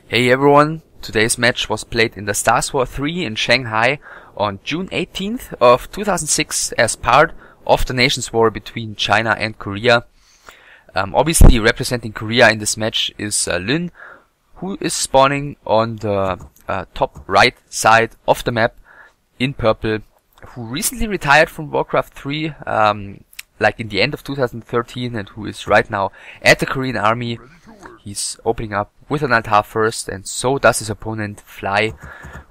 Hey everyone, today's match was played in the Stars War 3 in Shanghai on June 18th of 2006 as part of the Nations War between China and Korea. Obviously representing Korea in this match is Lyn, who is spawning on the top right side of the map in purple, who recently retired from Warcraft 3 like in the end of 2013 and who is right now at the Korean army. He's opening up with an altar first, and so does his opponent Fly,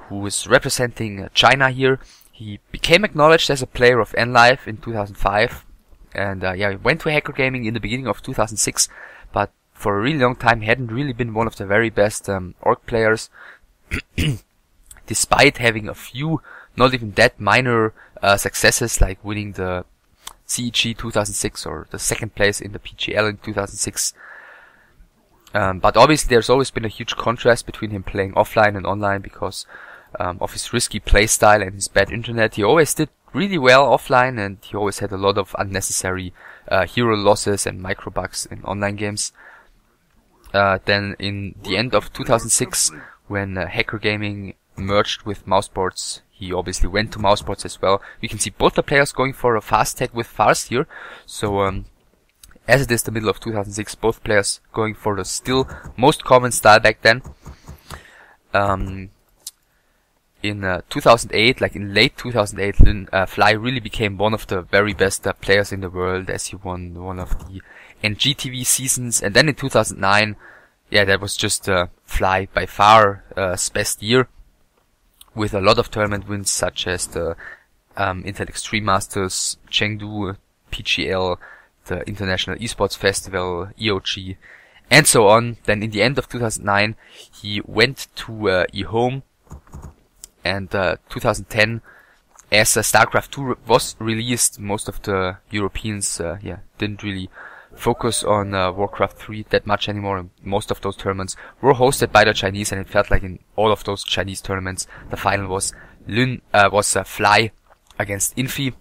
who is representing China here. He became acknowledged as a player of NLive in 2005, and he went to Hacker Gaming in the beginning of 2006, but for a really long time hadn't really been one of the very best orc players, despite having a few not even that minor successes, like winning the CEG 2006 or the second place in the PGL in 2006. But obviously there's always been a huge contrast between him playing offline and online because of his risky playstyle and his bad internet. He always did really well offline, and he always had a lot of unnecessary hero losses and micro bugs in online games. Then in the end of 2006, when Hacker Gaming merged with Mouseboards, he obviously went to Mouseboards as well. We can see both the players going for a fast tag with Fars here. So as it is the middle of 2006, both players going for the still most common style back then. In 2008, like in late 2008, Fly really became one of the very best players in the world, as he won one of the NGTV seasons. And then in 2009, that was just Fly by far best year, with a lot of tournament wins such as the Intel Extreme Masters, Chengdu, PGL, the International Esports Festival, EOG, and so on. Then in the end of 2009, he went to eHome, and 2010, as StarCraft 2 was released, most of the Europeans didn't really focus on Warcraft 3 that much anymore. Most of those tournaments were hosted by the Chinese, and it felt like in all of those Chinese tournaments, the final was Fly against Infi.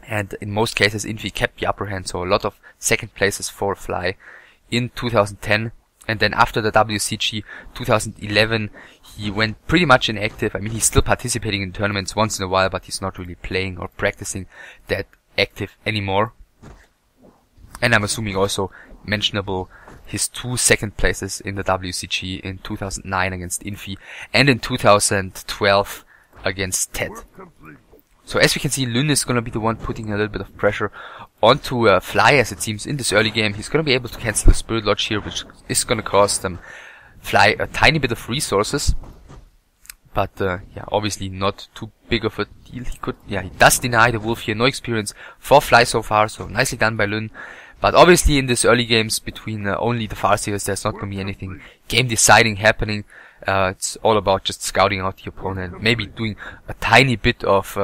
And in most cases, Infi kept the upper hand, so a lot of second places for Fly in 2010. And then after the WCG 2011, he went pretty much inactive. I mean, he's still participating in tournaments once in a while, but he's not really playing or practicing that active anymore. And I'm assuming also mentionable his 2 second places in the WCG in 2009 against Infi and in 2012 against Ted. So as we can see, Lyn is going to be the one putting a little bit of pressure onto Fly, as it seems in this early game. He's going to be able to cancel the Spirit Lodge here, which is going to cost Fly a tiny bit of resources. But obviously not too big of a deal. He does deny the Wolf here. No experience for Fly so far, so nicely done by Lyn. But obviously in this early games between only the Farseers, there's not going to be anything game deciding happening. It's all about just scouting out the opponent, maybe doing a tiny bit of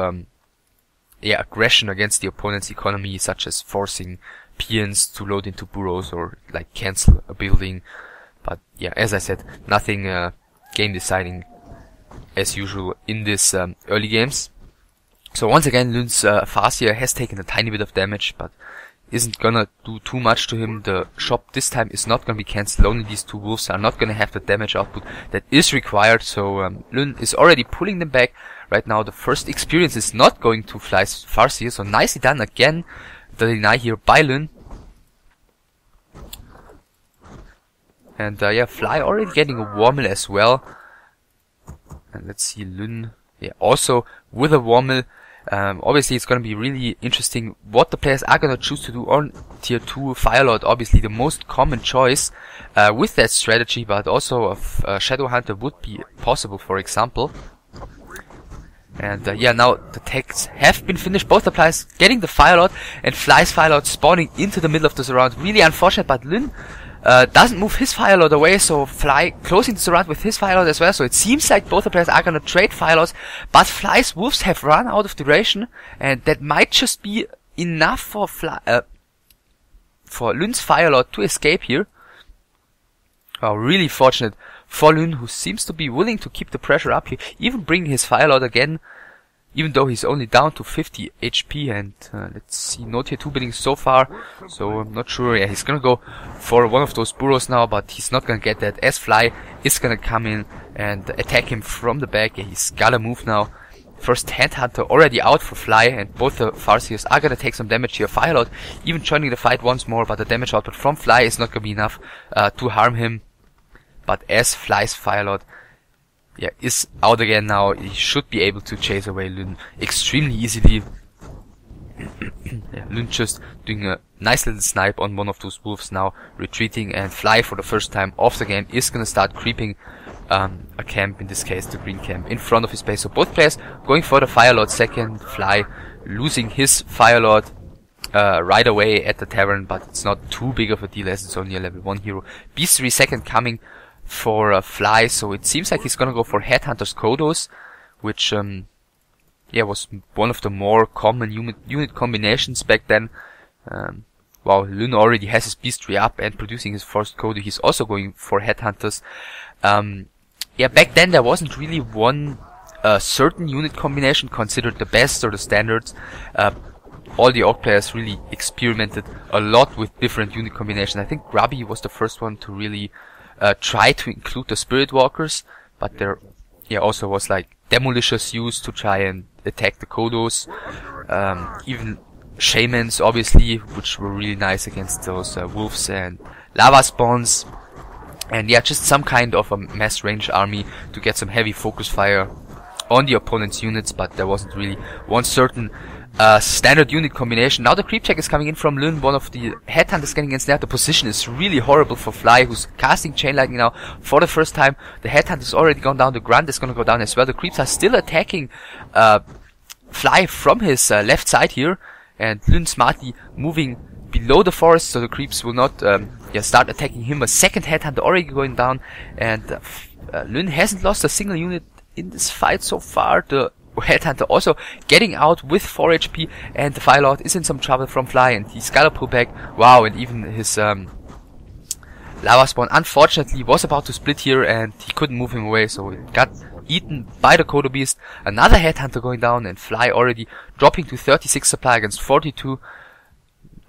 aggression against the opponent's economy, such as forcing peons to load into burrows or like cancel a building. But as I said, nothing game deciding as usual in this early games. So once again, Lyn's Farseer has taken a tiny bit of damage, but isn't gonna do too much to him. The shop this time is not gonna be cancelled. Only these 2 wolves are not gonna have the damage output that is required. So Lyn is already pulling them back. Right now the first experience is not going to Fly's Farseer, so nicely done again. The deny here by Lyn. And Fly already getting a Wormel as well. And let's see, Lyn also with a Wormel. Obviously it's going to be really interesting what the players are going to choose to do on tier 2. Firelord, obviously the most common choice with that strategy, but also of Shadow Hunter would be possible, for example. And now the tags have been finished. Both the players getting the Firelord, and Fly's Firelord spawning into the middle of the surround. Really unfortunate, but Lyn doesn't move his Firelord away, so Fly closing the surround with his Firelord as well. So it seems like both the players are gonna trade Firelords, but Fly's wolves have run out of duration, and that might just be enough for Lyn's Firelord to escape here. Wow, really fortunate for Lyn, who seems to be willing to keep the pressure up here, even bringing his Firelord again. even though he's only down to 50 HP, and let's see, no tier 2 buildings so far, so I'm not sure. Yeah, he's gonna go for one of those burrows now, but he's not gonna get that, as Fly is gonna come in and attack him from the back. Yeah, he's gotta move now. First Headhunter already out for Fly, and both the Farseers are gonna take some damage here. Firelord even joining the fight once more, but the damage output from Fly is not gonna be enough to harm him. But as Fly's Firelord is out again now, he should be able to chase away Lyn extremely easily. Lyn just doing a nice little snipe on one of those wolves now, retreating, and Fly for the first time of the game is gonna start creeping a camp, in this case the green camp, in front of his base. So both players going for the Firelord second, Fly losing his Firelord right away at the tavern, but it's not too big of a deal as it's only a level 1 hero. Wc3 second coming for Fly, so it seems like he's gonna go for Headhunter's Kodos, which was one of the more common unit combinations back then. Wow, Lyn already has his Beastry up and producing his first Kodo. He's also going for Headhunters. Back then there wasn't really one certain unit combination considered the best or the standards. All the Orc players really experimented a lot with different unit combinations. I think Grubby was the first one to really try to include the Spirit Walkers, but there also was like Demolishers used to try and attack the Kodos. Even Shamans, obviously, which were really nice against those wolves and lava spawns. And just some kind of a mass range army to get some heavy focus fire on the opponent's units, but there wasn't really one certain standard unit combination. Now the creep check is coming in from Lyn, one of the Headhunters getting ensnared. The position is really horrible for Fly, who's casting Chain Lightning now for the first time. The Headhunter's already gone down, the Grunt is gonna go down as well. The creeps are still attacking Fly from his left side here, and Lyn smartly moving below the forest, so the creeps will not start attacking him. A second Headhunter already going down, and Lyn hasn't lost a single unit in this fight so far. The Headhunter also getting out with 4 HP, and the Firelord is in some trouble from Fly, and he's gotta pull back. Wow, and even his lava spawn unfortunately was about to split here, and he couldn't move him away, so it got eaten by the Kodo Beast. Another Headhunter going down, and Fly already dropping to 36 supply against 42.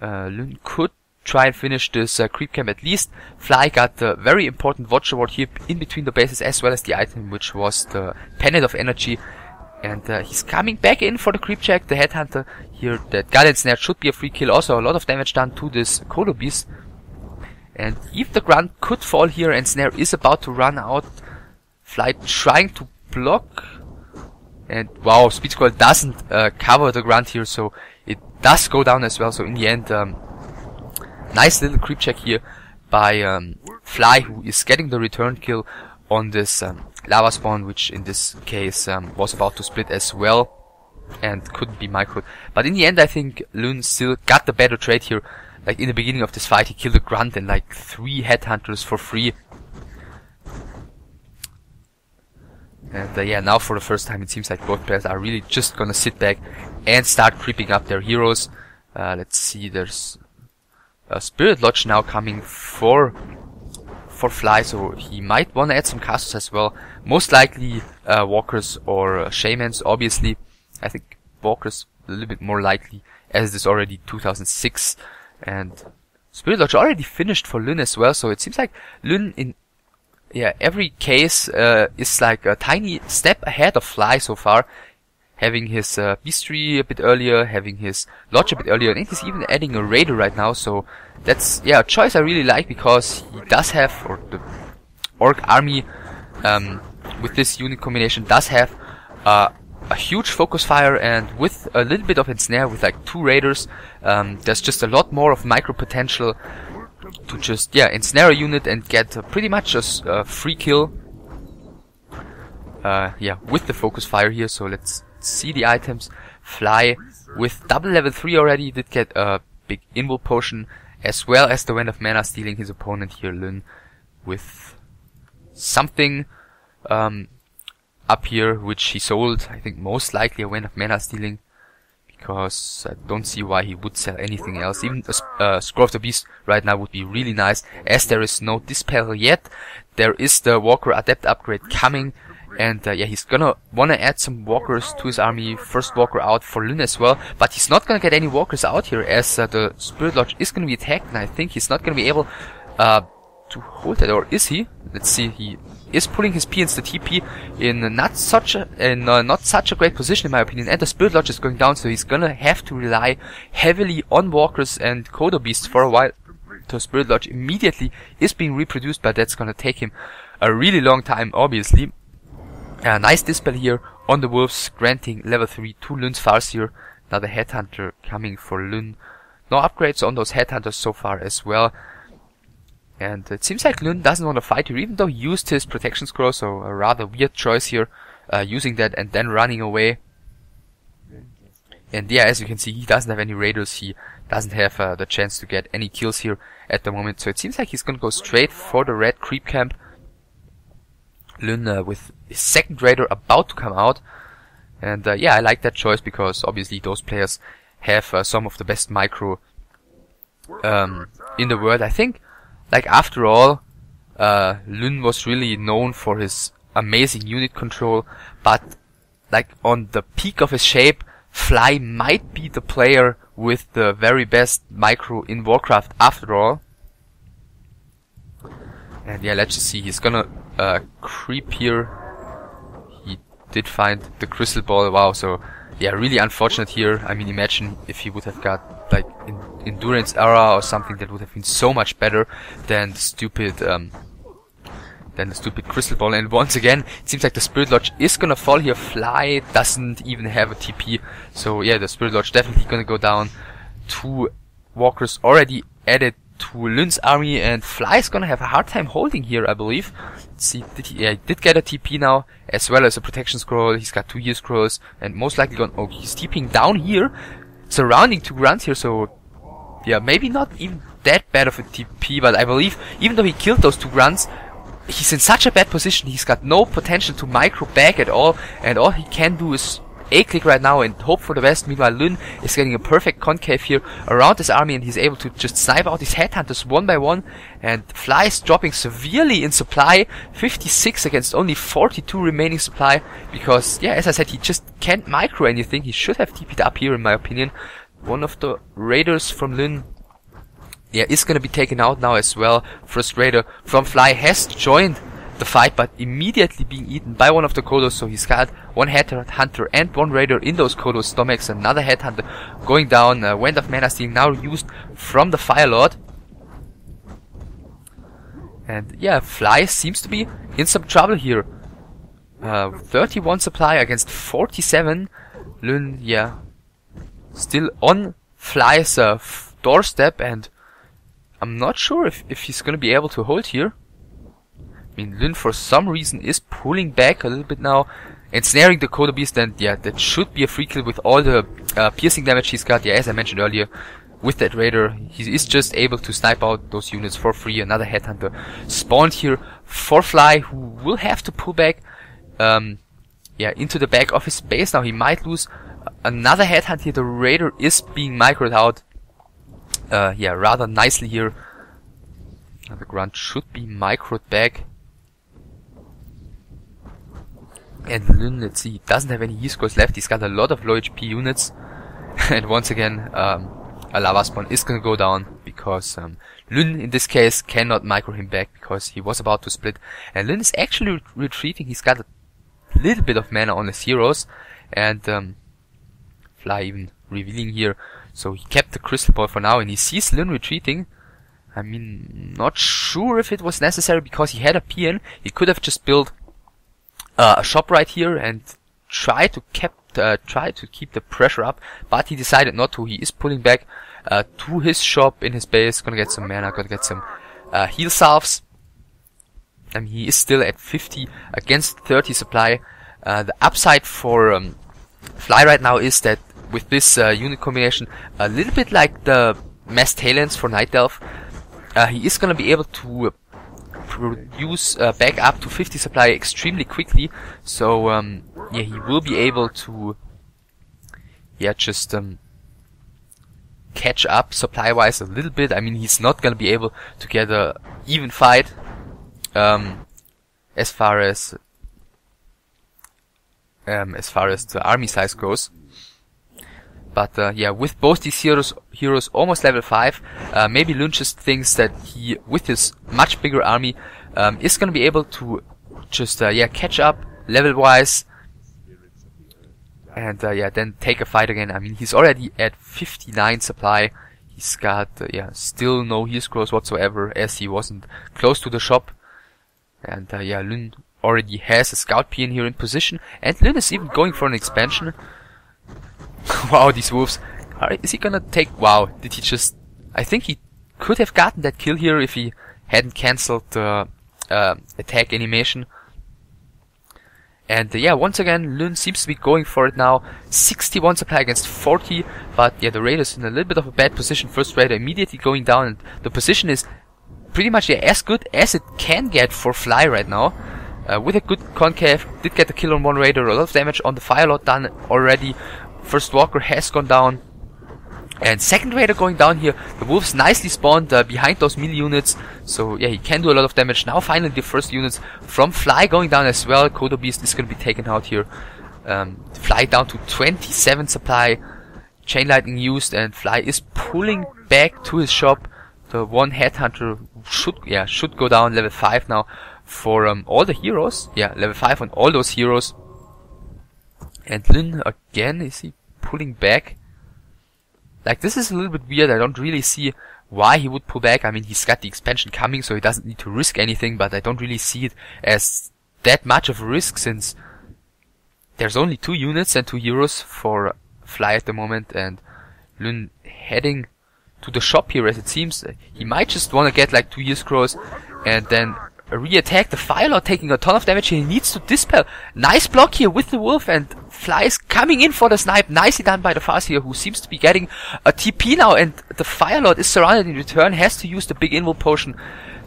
Lyn could try and finish this creep camp at least. Fly got the very important Watch Award here in between the bases, as well as the item, which was the Pendant of Energy. And he's coming back in for the creep check. The Headhunter here that got ensnared should be a free kill. Also a lot of damage done to this Kodo Beast. And if the Grunt could fall here, and Snare is about to run out. Fly trying to block. And wow, Speed Scroll doesn't cover the Grunt here, so it does go down as well. So in the end, nice little creep check here by Fly, who is getting the return kill on this lava spawn, which in this case was about to split as well and couldn't be microed. But in the end, I think Lyn still got the better trade here. Like in the beginning of this fight, he killed a Grunt and like 3 Headhunters for free. And now for the first time it seems like both players are really just gonna sit back and start creeping up their heroes. Let's see, there's a Spirit Lodge now coming for Fly, so he might wanna add some castles as well. Most likely Walkers or Shamans, obviously. I think Walkers a little bit more likely, as it is already 2006. And Spirit Lodge already finished for Lyn as well, so it seems like Lyn in every case is like a tiny step ahead of Fly so far, having his Beastry a bit earlier, having his Lodge a bit earlier, and he's even adding a Raider right now. So that's a choice I really like, because he does have, or the Orc army with this unit combination does have a huge focus fire, and with a little bit of ensnare with like 2 Raiders, there's just a lot more of micro potential to just ensnare a unit and get pretty much a free kill with the focus fire here. So let's see the items. Fly with double level 3 already did get a big invul potion, as well as the Wand of Mana, stealing his opponent here, Lyn, with something up here, which he sold. I think most likely a Wand of Mana stealing, because I don't see why he would sell anything else. Even a Scroll of the Beast right now would be really nice, as there is no Dispel yet. There is the Walker Adept upgrade coming, And yeah, he's gonna wanna add some walkers to his army. First walker out for Lyn as well, but he's not gonna get any walkers out here as the Spirit Lodge is gonna be attacked, and I think he's not gonna be able to hold that, or is he? Let's see. He is pulling his P into the TP in not such a great position in my opinion, and the Spirit Lodge is going down, so he's gonna have to rely heavily on walkers and Kodo Beasts for a while. The Spirit Lodge immediately is being reproduced, but that's gonna take him a really long time, obviously. Nice dispel here on the wolves, granting level 3 to Lyn's Farseer. Another headhunter coming for Lyn. No upgrades on those headhunters so far as well. And it seems like Lyn doesn't want to fight here, even though he used his protection scroll, so a rather weird choice here, using that and then running away. And yeah, as you can see, he doesn't have any raiders, he doesn't have the chance to get any kills here at the moment, so it seems like he's gonna go straight for the red creep camp. Lyn with his second raider about to come out, and yeah, I like that choice because obviously those players have some of the best micro in the world. I think, like, after all, Lyn was really known for his amazing unit control, but like on the peak of his shape, Fly might be the player with the very best micro in Warcraft after all. And yeah, let's just see, he's gonna creep here. He did find the crystal ball, wow, so yeah, really unfortunate here. I mean, imagine if he would have got like endurance era or something, that would have been so much better than the stupid crystal ball. And once again, it seems like the Spirit Lodge is gonna fall here. Fly doesn't even have a TP, so yeah, the Spirit Lodge definitely gonna go down. 2 walkers already added to Lyn's army, and Fly is gonna have a hard time holding here, I believe. Let's see, he did get a TP now, as well as a protection scroll. He's got 2 year scrolls, and most likely gonna, oh, he's TPing down here, surrounding 2 grunts here, so yeah, maybe not even that bad of a TP, but I believe, even though he killed those 2 grunts, he's in such a bad position, he's got no potential to micro back at all, and all he can do is A-click right now and hope for the best. Meanwhile, Lyn is getting a perfect concave here around his army, and he's able to just snipe out his headhunters one by one, and Fly is dropping severely in supply, 56 against only 42 remaining supply, because, yeah, as I said, he just can't micro anything. He should have TP'd up here, in my opinion. One of the raiders from Lyn, yeah, is gonna be taken out now as well. First raider from Fly has joined the fight, but immediately being eaten by one of the Kodos, so he's got 1 headhunter and 1 raider in those Kodos' stomachs. Another headhunter going down. Wind of Mana Stealing now used from the Fire Lord. And yeah, Fly seems to be in some trouble here. 31 supply against 47. Lyn, yeah, still on Fly's doorstep, and I'm not sure if he's gonna be able to hold here. I mean, Lyn for some reason is pulling back a little bit now, ensnaring the Kodo Beast, and yeah, that should be a free kill with all the piercing damage he's got. Yeah, as I mentioned earlier, with that raider, he is just able to snipe out those units for free. Another headhunter spawned here for Fly, who will have to pull back yeah, into the back of his base. Now he might lose another headhunt here. The raider is being microed out yeah, rather nicely here. The grunt should be microed back. And Lyn, let's see, he doesn't have any heal scrolls left. He's got a lot of low HP units. And once again, a lava spawn is gonna go down, because Lyn in this case cannot micro him back, because he was about to split. And Lyn is actually retreating. He's got a little bit of mana on his heroes, and Fly even revealing here. So he kept the crystal ball for now, and he sees Lyn retreating. I mean, not sure if it was necessary, because he had a PN. He could have just built a shop right here and try to keep the pressure up, but he decided not to. He is pulling back to his shop in his base, gonna get some mana, gonna get some heal salves. I mean, he is still at 50 against 30 supply. The upside for Fly right now is that with this unit combination, a little bit like the mass talents for Night Elf, he is gonna be able to produce back up to 50 supply extremely quickly. So yeah, he will be able to just catch up supply wise a little bit. I mean, he's not gonna be able to get a even fight as far as as far as the army size goes. But yeah, with both these heroes almost level 5, maybe Lun just thinks that he, with his much bigger army, is gonna be able to just yeah, catch up level-wise, and yeah, then take a fight again. I mean, he's already at 59 supply. He's got yeah, still no heal scrolls whatsoever, as he wasn't close to the shop. And yeah, Lun already has a scout peon here in position, and Lun is even going for an expansion. Wow, these wolves. Is he gonna take... Wow, did he just... I think he could have gotten that kill here if he hadn't cancelled the attack animation. And yeah, once again, Lun seems to be going for it now. 61 supply against 40, but yeah, the Raider's in a little bit of a bad position. First Raider immediately going down, and the position is pretty much yeah, as good as it can get for Fly right now. With a good concave, did get a kill on one Raider, a lot of damage on the Firelord done already. First Walker has gone down, and second Raider going down here. The wolves nicely spawned behind those melee units, so yeah, he can do a lot of damage. Now finally the first units from Fly going down as well. Kodo Beast is going to be taken out here. Fly down to 27 supply, chain lightning used, and Fly is pulling back to his shop. The one headhunter should go down level 5 now for all the heroes. Yeah, level 5 on all those heroes. And Lin again, is he pulling back? Like, this is a little bit weird. I don't really see why he would pull back. I mean, he's got the expansion coming, so he doesn't need to risk anything, but I don't really see it as that much of a risk, since there's only 2 units and 2 heroes for Fly at the moment, and Lin heading to the shop here, as it seems. He might just want to get like 2 heal scrolls and then re-attack. The Firelord taking a ton of damage. He needs to dispel. Nice block here with the wolf, and Fly is coming in for the snipe. Nicely done by the Farseer, who seems to be getting a TP now, and the Firelord is surrounded in return, has to use the big invul potion.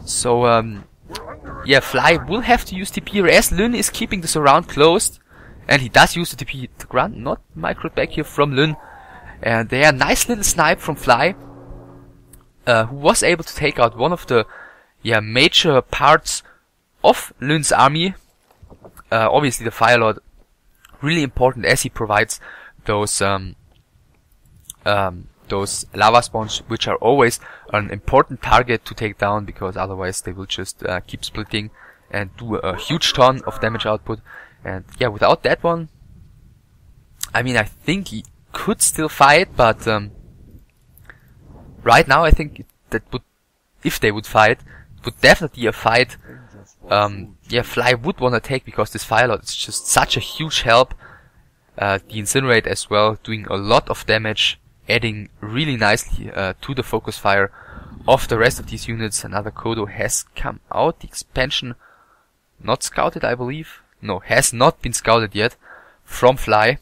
So yeah, Fly will have to use TP here, as Lun is keeping the surround closed, and he does use the TP to grant not micro back here from Lun. And there, nice little snipe from Fly, who was able to take out one of the major parts of Lun's army. Obviously the Firelord, really important, as he provides those lava spawns, which are always an important target to take down, because otherwise they will just keep splitting and do a huge ton of damage output. And yeah, without that one, I mean, I think he could still fight, but right now I think that would, if they would fight, would definitely a fight. Yeah, Fly would want to take, because this Firelord is just such a huge help. The Incinerate as well, doing a lot of damage, adding really nicely to the focus fire of the rest of these units. Another Kodo has come out. The expansion not scouted, I believe. No, has not been scouted yet from Fly.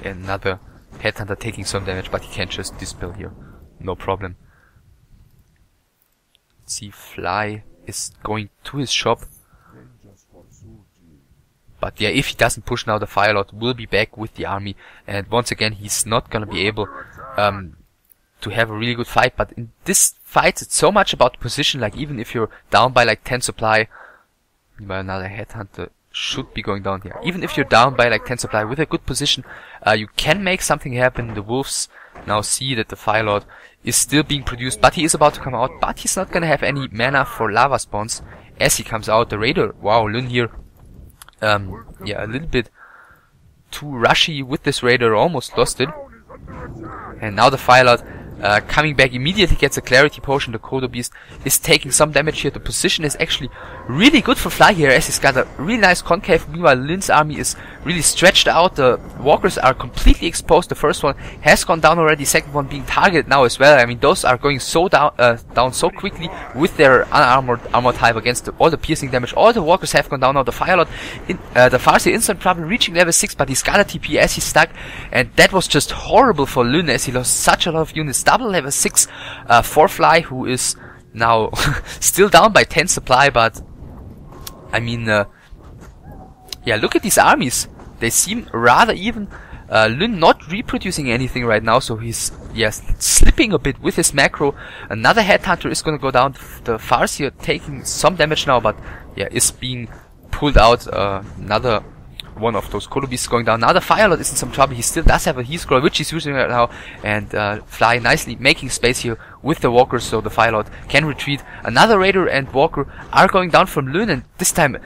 Another Headhunter taking some damage, but he can just dispel here. No problem. Let's see, Fly is going to his shop. But yeah, if he doesn't push now, the Firelord will be back with the army. And once again, he's not gonna be able to have a really good fight. But in this fight, it's so much about the position. Like, even if you're down by like 10 supply, well, another Headhunter should be going down here. Even if you're down by like 10 supply with a good position, you can make something happen. The wolves now see that the Firelord is still being produced, but he is about to come out. But he's not gonna have any mana for lava spawns as he comes out. The Raider, wow, Lun here, yeah, a little bit too rushy with this Raider, almost lost it. And now the Firelord coming back, immediately gets a clarity potion. The Kodo Beast is taking some damage here. The position is actually really good for Fly here, as he's got a really nice concave. Meanwhile, Lin's army is really stretched out. The walkers are completely exposed. The first one has gone down already. Second one being targeted now as well. I mean, those are going so down so quickly with their unarmored armor type against all the piercing damage. All the walkers have gone down now. The Firelord, the Farseer instant problem, reaching level 6, but he's got a TP as he's stuck. And that was just horrible for Lun, as he lost such a lot of units. Double level 6 for Fly, who is now still down by 10 supply, but I mean, yeah, look at these armies. They seem rather even. Lun not reproducing anything right now, so he's, yes, slipping a bit with his macro. Another Headhunter is gonna go down. The Farseer taking some damage now, but yeah, is being pulled out another one of those Kodo beasts going down. Now the Firelord is in some trouble. He still does have a heal scroll, which he's using right now, and Fly nicely making space here with the walkers, so the Firelord can retreat. Another Raider and Walker are going down from Lyn, and this time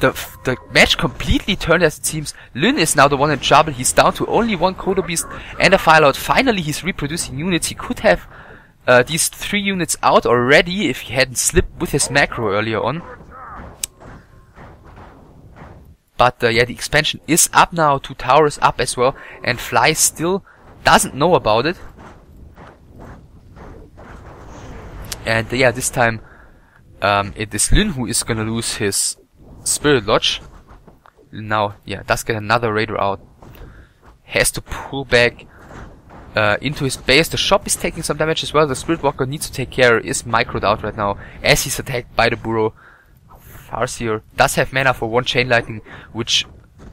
the match completely turned, as it seems. Lyn is now the one in trouble. He's down to only one Kodo beast and a Firelord. Finally, he's reproducing units. He could have these 3 units out already if he hadn't slipped with his macro earlier on. But yeah, the expansion is up now, 2 towers up as well, and Fly still doesn't know about it. And yeah, this time it is Lyn who is gonna lose his Spirit Lodge. Now, yeah, does get another Raider out. Has to pull back into his base. The shop is taking some damage as well. The Spirit Walker needs to take care, is microed out right now as he's attacked by the Burrow. Farseer does have mana for 1 Chain Lightning, which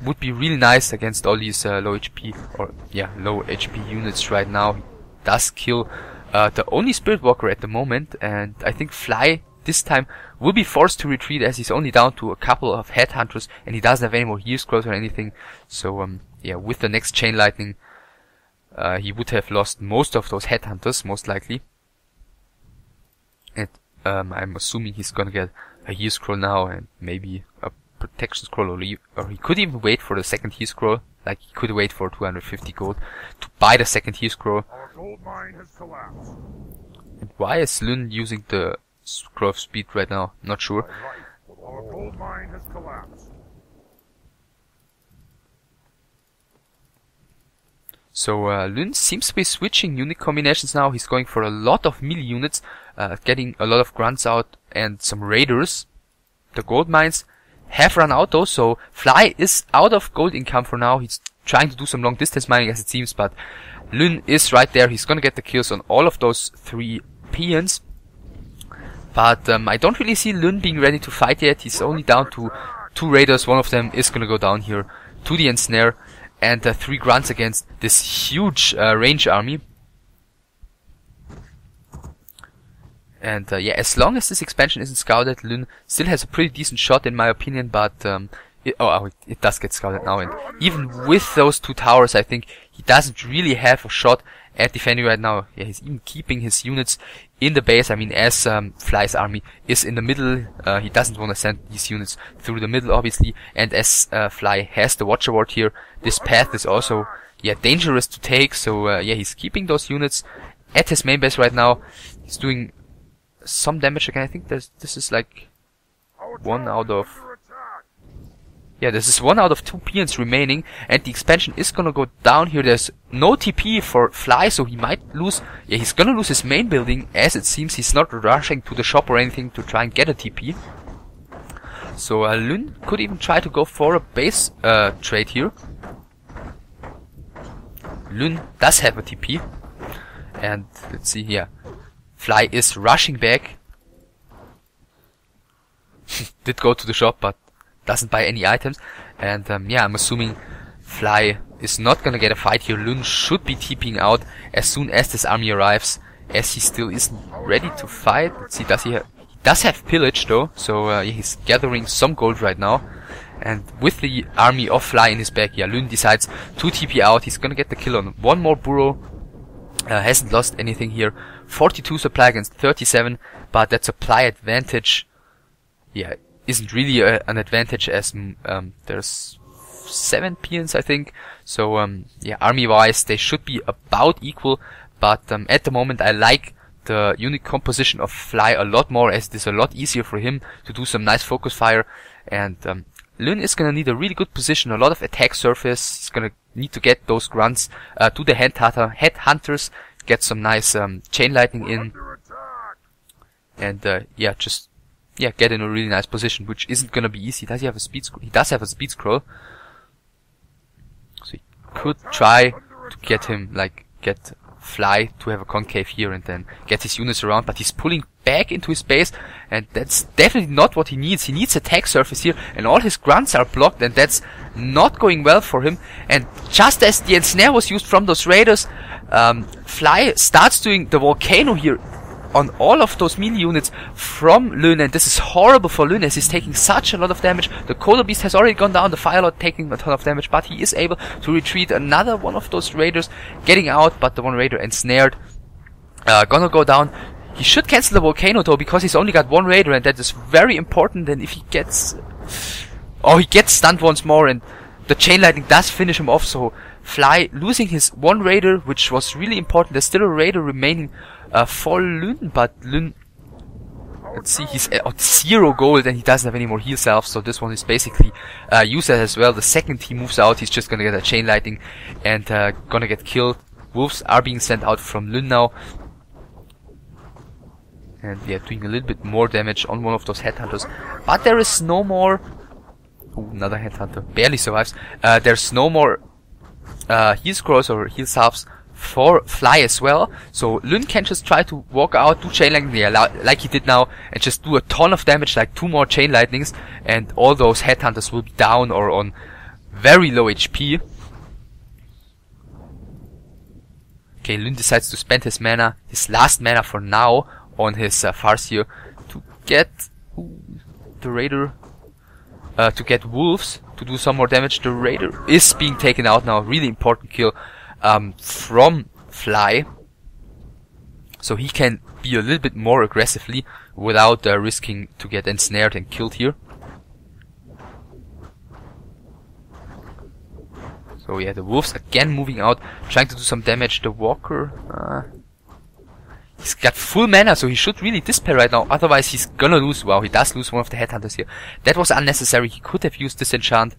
would be really nice against all these low HP, or yeah, low HP units right now. He does kill the only Spirit Walker at the moment, and I think Fly this time will be forced to retreat as he's only down to a couple of Headhunters and he doesn't have any more heal scrolls or anything. So yeah, with the next Chain Lightning he would have lost most of those Headhunters, most likely. And I'm assuming he's gonna get a heal scroll now and maybe a protection scroll, or he could even wait for the second heal scroll. Like, he could wait for 250 gold to buy the second heal scroll. Our gold mine has collapsed. And why is Lyn using the Scroll of Speed right now? Not sure. Our gold mine has collapsed. So Lyn seems to be switching unit combinations now. He's going for a lot of melee units, getting a lot of grunts out and some raiders. The gold mines have run out though, so Fly is out of gold income for now. He's trying to do some long distance mining as it seems, but Lyn is right there. He's gonna get the kills on all of those 3 peons. But I don't really see Lyn being ready to fight yet. He's only down to 2 raiders. One of them is gonna go down here to the ensnare. And 3 grunts against this huge range army. And yeah, as long as this expansion isn't scouted, Lyn still has a pretty decent shot in my opinion, but it does get scouted now, and even with those 2 towers I think he doesn't really have a shot at defending right now. Yeah, he's even keeping his units in the base. I mean, as Fly's army is in the middle, he doesn't want to send these units through the middle obviously, and as Fly has the Watcher Ward here, this path is also yeah dangerous to take, so yeah, he's keeping those units at his main base right now. He's doing some damage again. I think this is like 1 out of... Yeah, this is 1 out of 2 peons remaining, and the expansion is gonna go down here. There's no TP for Fly, so he might lose... Yeah, he's gonna lose his main building, as it seems. He's not rushing to the shop or anything to try and get a TP. So Lyn could even try to go for a base trade here. Lyn does have a TP. And let's see here. Fly is rushing back. Did go to the shop, but doesn't buy any items. And yeah, I'm assuming Fly is not gonna get a fight here. Lyn should be TPing out as soon as this army arrives, as he still isn't ready to fight. Let's see, does he have... He does have pillage though, so yeah, he's gathering some gold right now. And with the army of Fly in his back, yeah, Lyn decides to TP out. He's gonna get the kill on 1 more burrow. Hasn't lost anything here. 42 supply against 37, but that supply advantage, yeah, isn't really an advantage, as there's 7 peons I think. So yeah, army wise they should be about equal, but at the moment I like the unit composition of Fly a lot more, as it is a lot easier for him to do some nice focus fire. And Lyn is gonna need a really good position, a lot of attack surface. He's gonna need to get those grunts to the headhunters, get some nice chain lightning in, and yeah, just get in a really nice position, which isn't gonna be easy. Does he have a speed scroll? He does have a speed scroll, so he could try to get him, like, get Fly to have a concave here and then get his units around, but he's pulling back into his base, and that's definitely not what he needs. He needs attack surface here, and all his grunts are blocked, and that's not going well for him. And just as the ensnare was used from those raiders, Fly starts doing the volcano here on all of those melee units from Lyn, and this is horrible for Lyn as he's taking such a lot of damage. The Cola Beast has already gone down, the Firelord taking a ton of damage, but he is able to retreat. Another one of those raiders getting out, but the one raider ensnared. Gonna go down. He should cancel the volcano though, because he's only got one raider, and that is very important. And if he gets... oh, he gets stunned once more, and the chain lightning does finish him off, so Fly losing his one raider, which was really important. There's still a raider remaining for Lyn, but Lyn... let's see, he's at 0 gold and he doesn't have any more heal selves, so this one is basically useless as well. The second he moves out, he's just gonna get a chain lightning and gonna get killed. Wolves are being sent out from Lyn now. And they are doing a little bit more damage on one of those headhunters. But there is no more... ooh, another headhunter. Barely survives. There's no more heal scrolls or heal salves for Fly as well. So Lyn can just try to walk out, do chain lightning, like he did now, and just do a ton of damage, like 2 more chain lightnings, and all those headhunters will be down or on very low HP. Okay, Lyn decides to spend his mana, his last mana for now, on his Farseer to get the Raider, to get Wolves to do some more damage. The Raider is being taken out now, really important kill from Fly, so he can be a little bit more aggressively without risking to get ensnared and killed here. So yeah, the Wolves again moving out, trying to do some damage. The Walker, he's got full mana, so he should really dispel right now, otherwise he's gonna lose. Wow, he does lose one of the headhunters here. That was unnecessary, he could have used disenchant.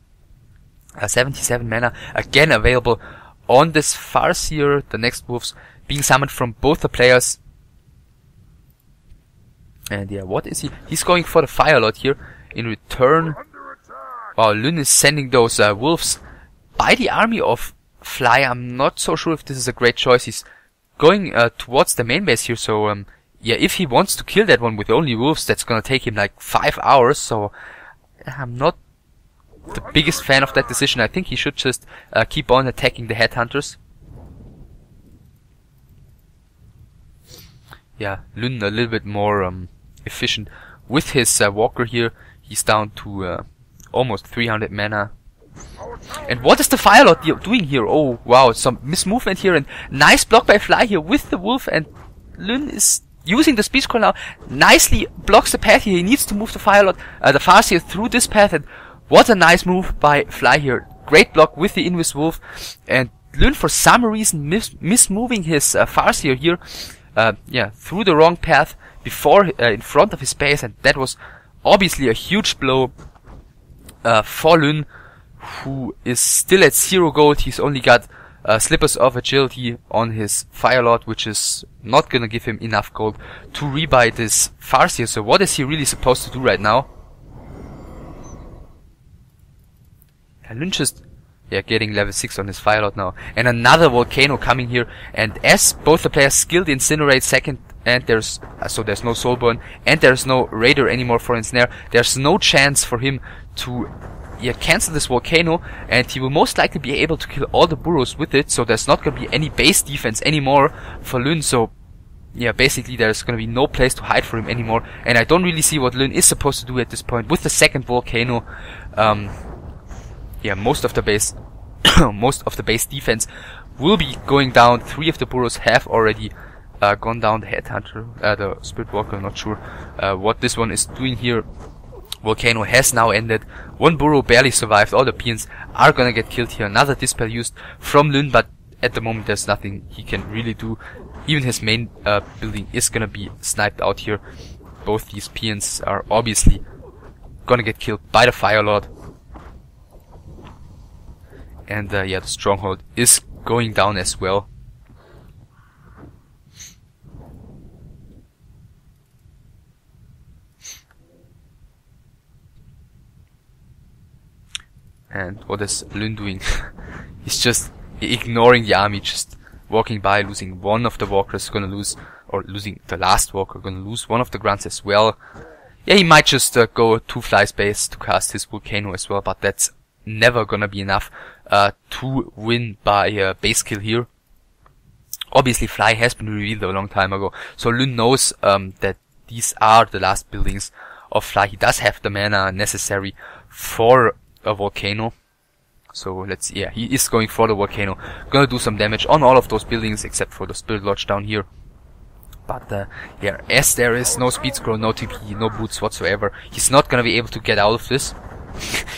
77 mana, again available on this Farseer. The next Wolves being summoned from both the players. And yeah, what is he? He's going for the Firelord here. In return, wow, Lyn is sending those Wolves by the army of Fly. I'm not so sure if this is a great choice. He's going towards the main base here, so yeah, if he wants to kill that one with only Wolves, that's gonna take him like 5 hours, so I'm not the biggest fan of that decision. I think he should just keep on attacking the headhunters. Yeah, Lyn a little bit more efficient with his Walker here. He's down to almost 300 mana. And what is the Firelord doing here? Oh wow, some mismovement here, and nice block by Fly here with the Wolf, and Lyn is using the Speed Scroll now, nicely blocks the path here. He needs to move the Firelord, the Farseer through this path, and what a nice move by Fly here. Great block with the Invis Wolf, and Lyn for some reason mismoving his Farseer here, yeah, through the wrong path before in front of his base, and that was obviously a huge blow for Lyn, who is still at 0 gold. He's only got Slippers of Agility on his Firelord, which is not gonna give him enough gold to rebuy this Farseer. So what is he really supposed to do right now? Lyn just, yeah, getting level 6 on his Firelord now. And another Volcano coming here, and as both the players skilled Incinerate second, and there's so there's no Soulburn, and there's no Raider anymore for Ensnare, there's no chance for him to cancel this Volcano, and he will most likely be able to kill all the burrows with it, so there's not gonna be any base defense anymore for Lyn. So yeah, basically there's gonna be no place to hide for him anymore, and I don't really see what Lyn is supposed to do at this point with the second Volcano. Yeah, most of the base most of the base defense will be going down. 3 of the burrows have already gone down. The Headhunter, the Spirit Walker, not sure what this one is doing here. Volcano has now ended. 1 burrow barely survived. All the peons are gonna get killed here. Another Dispel used from Lyn, but at the moment there's nothing he can really do. Even his main building is gonna be sniped out here. Both these peons are obviously gonna get killed by the Firelord. And yeah, the Stronghold is going down as well. And what is Lyn doing? He's just ignoring the army, just walking by, losing one of the walkers, gonna lose, or losing the last walker, gonna lose one of the grunts as well. Yeah, he might just go to Fly's base to cast his Volcano as well, but that's never gonna be enough to win by base kill here. Obviously, Fly has been revealed a long time ago, so Lyn knows that these are the last buildings of Fly. He does have the mana necessary for a volcano. So let's see, yeah, he is going for the volcano. Gonna do some damage on all of those buildings except for the Spirit Lodge down here. But yeah, as there is no speed scroll, no TP, no boots whatsoever, he's not gonna be able to get out of this.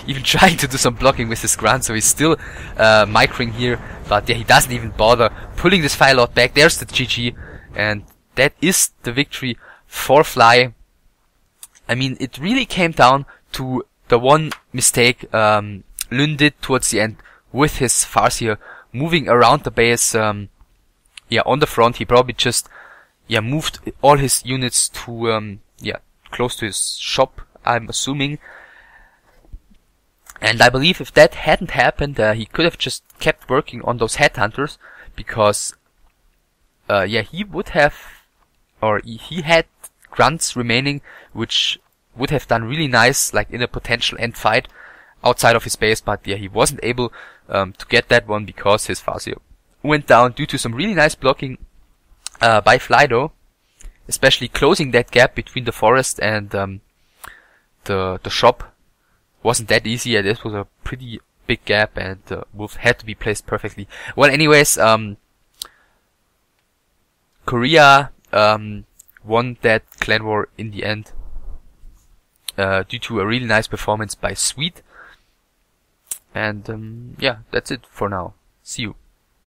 Even trying to do some blocking with his Grunt, so he's still micring here. But yeah, he doesn't even bother pulling this Fire Lord back. There's the GG, and that is the victory for Fly. I mean, it really came down to the one mistake Lyn did towards the end with his Farseer moving around the base. Yeah, on the front, he probably just moved all his units to close to his shop, I'm assuming. And I believe if that hadn't happened, he could have just kept working on those headhunters, because he would have, or he had grunts remaining, which would have done really nice, like in a potential end fight outside of his base. But yeah, he wasn't able to get that one because his Farseer went down due to some really nice blocking by Fly, though, especially closing that gap between the forest and the shop. Wasn't that easy. Yeah, this was a pretty big gap, and wolf had to be placed perfectly. Well, anyways, Korea won that clan war in the end due to a really nice performance by Sweet. And yeah, that's it for now. See you.